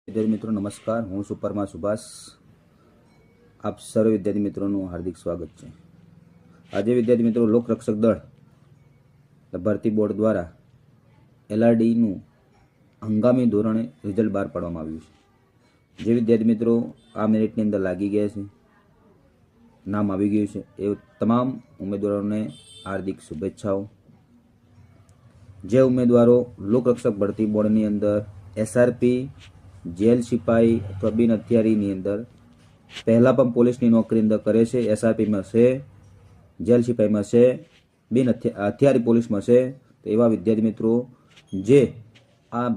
विद्यार्थी मित्रों नमस्कार। हूँ सुपरमा सुभाष। आप सर्व विद्यार्थी मित्रों हार्दिक स्वागत है। आज विद्यार्थी मित्रों लोकरक्षक दल भर्ती बोर्ड द्वारा LRD हंगामी धोरणे रिजल्ट बहार पाडवामां आव्युं छे। जे विद्यार्थी मित्रों आ मिनिटनी अंदर लागी गया है, नाम आवी गयुं छे, ए तमाम उम्मीदवारों हार्दिक शुभेच्छाओं। जे उम्मीदवारों लोकरक्षक भर्ती बोर्डनी अंदर SRP जेल सिपाही अथवा बिन हथियारी अंदर पहला पण पोलीसनी नौकरी अंदर करे छे, SRP में छे, जेल सिपाही में छे, बिन हथियारी पोलीस में छे, तो एवा विद्यार्थी मित्रों जे आ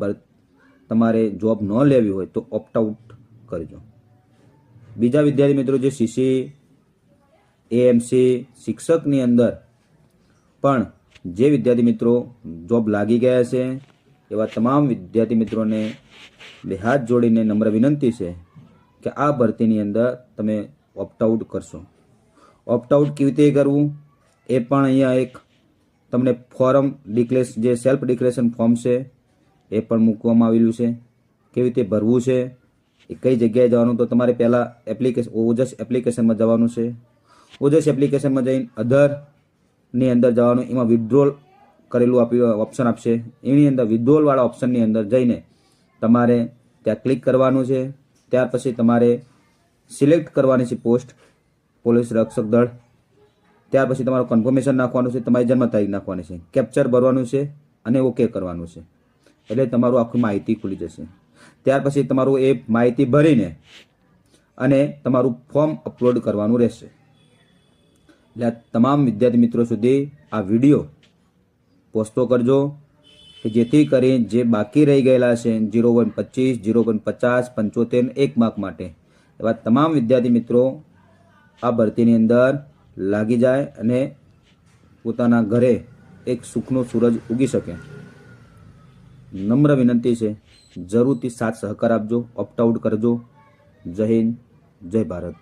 तमारे जॉब न लेवी होय तो ऑप्ट आउट करजो। बीजा विद्यार्थी मित्रों जे CC AMC शिक्षकनी अंदर पण जे विद्यार्थी मित्रों जॉब लागी गया छे एवा तमाम विद्यार्थी मित्रों ने बे हाथ जोड़ीने नम्र विनंती है कि आ भर्ती अंदर तमे ऑप्ट आउट करशो। ऑप्ट आउट केवी रीते करवू ए पण अहींया एक तमने फॉर्म डिक्लेरेशन जे सेल्फ डिक्लेरेशन फॉर्म है ए पण मूकवामां आवेलुं छे। केवी रीते भरवू छे, कई जग्याए जवानुं, तो तमारे पहला एप्लिकेशन ओजस एप्लिकेशन में जवानुं छे। ओजस एप्लिकेशन में जईने अधर नी अंदर जवानुं, एमां विथड्रॉल करेलुं ऑप्शन आपशे, एनी अंदर विथड्रॉल वाळा ऑप्शन नी अंदर जईने तमारे त्या क्लिक करवानुं छे। त्यार पछी तमारे सिलेक्ट करवानी छे पोस्ट पोलीस रक्षक दल। त्यार पछी तमारुं कन्फर्मेशन नाखवानुं छे, तमारी जन्म तारीख नाखवानी छे, केप्चर भरवानुं छे अने ओके करवानुं छे, એટલે તમારું આખી માહિતી ખુલી જશે। ત્યાર પછી તમારું એ માહિતી ભરીને અને તમારું ફોર્મ અપલોડ કરવાનું રહેશે। એટલે તમામ વિદ્યાર્થી મિત્રો સુધી આ વિડીયો પોસ્ટો કરજો કે જેથી કરી જે બાકી રહી ગયેલા છે 0125 0150 75 1 માર્ક માટે એવા તમામ વિદ્યાર્થી મિત્રો આ ભરતીની અંદર લાગી જાય અને પોતાના ઘરે એક સુખનો સૂરજ ઉગી શકે। नम्र विनंती है, जरूरथी साथ सहकार आपजो, ऑप्ट आउट करजो। जय हिंद, जय भारत।